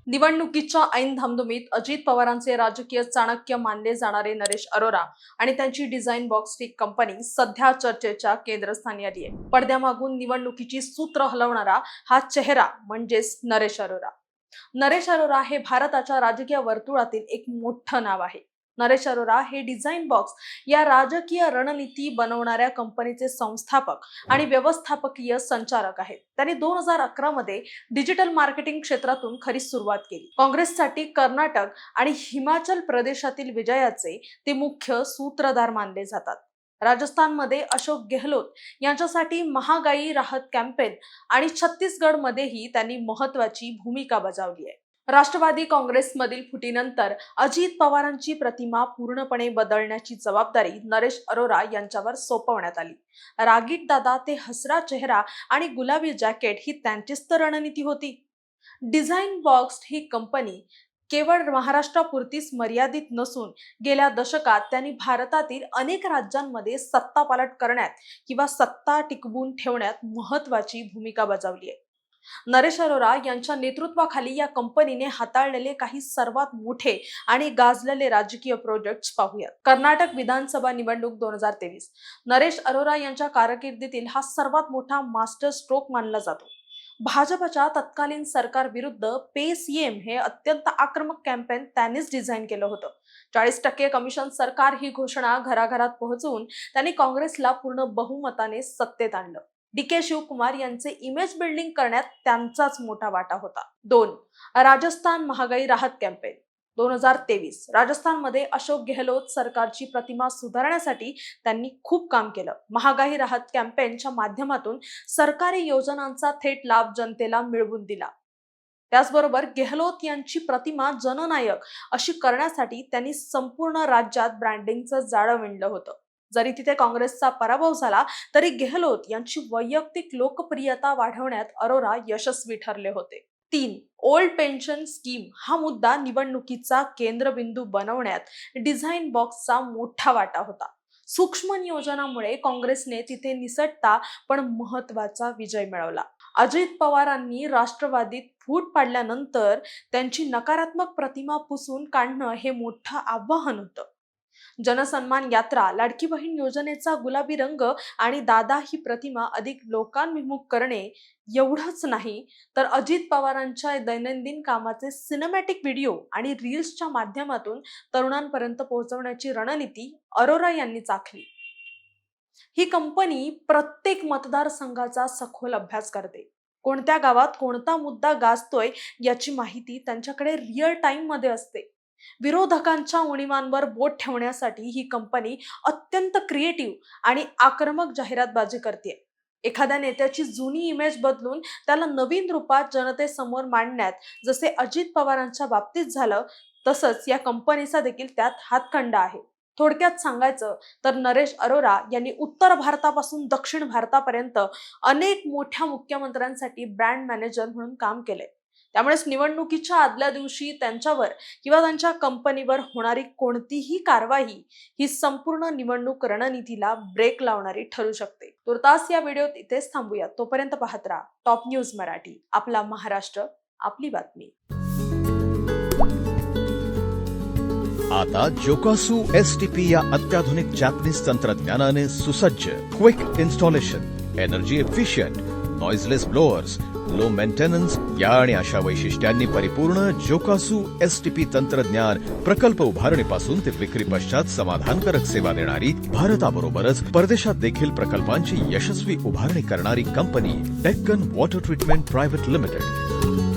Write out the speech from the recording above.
निवडणुकीच्या ऐन धामधुमीत अजित पवारांचे राजकीय चाणक्य मानले जाणारे नरेश अरोरा आणि त्यांची डिझाइन बॉक्स ही कंपनी सध्या चर्चेच्या केंद्रस्थानी आली आहे। पडद्यामागून निवडणुकीची सूत्र हलवणारा हा चेहरा म्हणजेच नरेश अरोरा। नरेश अरोरा हे भारताच्या राजकीय वर्तुळातील एक मोठं नाव आहे। नरेश अरोरा हे डिझाइन बॉक्स या राजकीय रणनीती बनवणाऱ्या कंपनीचे संस्थापक आणि व्यवस्थापकीय संचालक आहेत। त्यांनी 2011 मध्ये डिजिटल मार्केटिंग क्षेत्रातून खरी सुरुवात केली। काँग्रेससाठी कर्नाटक आणि हिमाचल प्रदेशातील विजयाचे ते मुख्य सूत्रधार मानले जातात। राजस्थानमध्ये अशोक गेहलोत यांच्यासाठी महागाई राहत कॅम्पेन आणि छत्तीसगडमध्येही त्यांनी महत्त्वाची भूमिका बजावली आहे। राष्ट्रवादी काँग्रेसमधील फुटीनंतर अजित पवारांची प्रतिमा पूर्णपणे बदलण्याची जबाबदारी नरेश अरोरा यांच्यावर सोपवण्यात आली। रागीट दादा ते हसरा चेहरा आणि गुलाबी जॅकेट ही त्यांचीच तर रणनीती होती। डिझाइन बॉक्स ही कंपनी केवळ महाराष्ट्रापुरतीच मर्यादित नसून गेल्या दशकात त्यांनी भारतातील अनेक राज्यांमध्ये सत्तापालट करण्यात किंवा सत्ता टिकवून ठेवण्यात महत्त्वाची भूमिका बजावली आहे। नरेश अरोरा यांच्या नेतृत्वाखाली या कंपनीने हाताळलेले काही सर्वात मोठे आणि गाजलेले राजकीय प्रोजेक्ट्स पाहूयात। कर्नाटक विधानसभा निवडणूक 2023 नरेश अरोरा यांच्या कारकिर्दीतील हा सर्वात मोठा मास्टर स्ट्रोक मानला जातो। भाजपच्या तत्कालीन सरकार विरुद्ध पे सीएम हे अत्यंत आक्रमक कॅम्पेन त्यांनीच डिझाईन केलं होतं। 40% कमिशन सरकार ही घोषणा घराघरात पोहोचवून त्यांनी काँग्रेसला पूर्ण बहुमताने सत्तेत आणलं। डी.के. शिवकुमार यांचे इमेज बिल्डिंग करण्यात त्यांचाच मोठा वाटा होता। 2. राजस्थान महागाई राहत कॅम्पेन 2023 राजस्थानमध्ये अशोक गेहलोत सरकारची प्रतिमा सुधारण्यासाठी त्यांनी खूप काम केलं। महागाई राहत कॅम्पेनच्या माध्यमातून सरकारी योजनांचा थेट लाभ जनतेला मिळवून दिला। त्याचबरोबर गेहलोत यांची प्रतिमा जननायक अशी करण्यासाठी त्यांनी संपूर्ण राज्यात ब्रँडिंगचं जाळं विणलं होतं। जरी तिथे काँग्रेसचा पराभव झाला तरी गेहलोत यांची वैयक्तिक लोकप्रियता वाढवण्यात अरोरा यशस्वी ठरले होते। 3. ओल्ड पेन्शन स्कीम हा मुद्दा निवडणुकीचा केंद्रबिंदू बनवण्यात डिझाइन बॉक्सचा मोठा वाटा होता। सूक्ष्म नियोजनामुळे काँग्रेसने तिथे निसटता पण महत्त्वाचा विजय मिळवला। अजित पवारांनी राष्ट्रवादीत फूट पाडल्यानंतर त्यांची नकारात्मक प्रतिमा पुसून काढणं हे मोठं आव्हान होतं। जनसन्मान यात्रा, लाडकी बहीण योजनेचा गुलाबी रंग आणि दादा ही प्रतिमा अधिक लोकांभिमुख करणे एवढंच नाही तर अजित पवारांच्या दैनंदिन कामाचे सिनेमॅटिक व्हिडिओ आणि रील्सच्या माध्यमातून तरुणांपर्यंत पोहोचवण्याची रणनीती अरोरा यांनी आखली। ही कंपनी प्रत्येक मतदारसंघाचा सखोल अभ्यास करते। कोणत्या गावात कोणता मुद्दा गाजतोय याची माहिती त्यांच्याकडे रिअल टाइम मध्ये असते। विरोधकांच्या उणीवांवर बोट ठेवण्यासाठी ही कंपनी अत्यंत क्रिएटिव्ह आणि आक्रमक जाहिरातबाजी करते। एखाद्या नेत्याची जुनी इमेज बदलून त्याला नवीन रूपात जनतेसमोर मांडण्यात जसे अजित पवारांच्या बाबतीत झालं तसंच या कंपनीचा देखील त्यात हातखंडा आहे। थोडक्यात सांगायचं तर नरेश अरोरा यांनी उत्तर भारतापासून दक्षिण भारतापर्यंत अनेक मोठ्या मुख्यमंत्र्यांसाठी ब्रँड मॅनेजर म्हणून काम केले। त्यामुळेच निवडणुकीच्या आदल्या दिवशी त्यांच्यावर किंवा त्यांच्या कंपनीवर होणारी कोणतीही कारवाई ही संपूर्ण निवडणूक रणनीतीला ब्रेक लावणारी ठरू शकते। तुर्तास या व्हिडिओत इथेच थांबूया। तोपर्यंत पाहत राहा टॉप न्यूज मराठी, आपला महाराष्ट्र, आपली बातमी। आता जोकासू एसटीपी या अत्याधुनिक जॅपनीज तंत्रज्ञानाने सुसज्ज quick installation, energy efficient, noiseless blowers, low maintenance या आणि अशा वैशिष्ट्यांनी परिपूर्ण जोकासू एसटीपी तंत्रज्ञान प्रकल्प उभारणीपासून ते विक्री पश्चात समाधानकारक सेवा देणारी, भारताबरोबरच परदेशात देखील प्रकल्पांची यशस्वी उभारणी करणारी company Deccan water treatment private limited.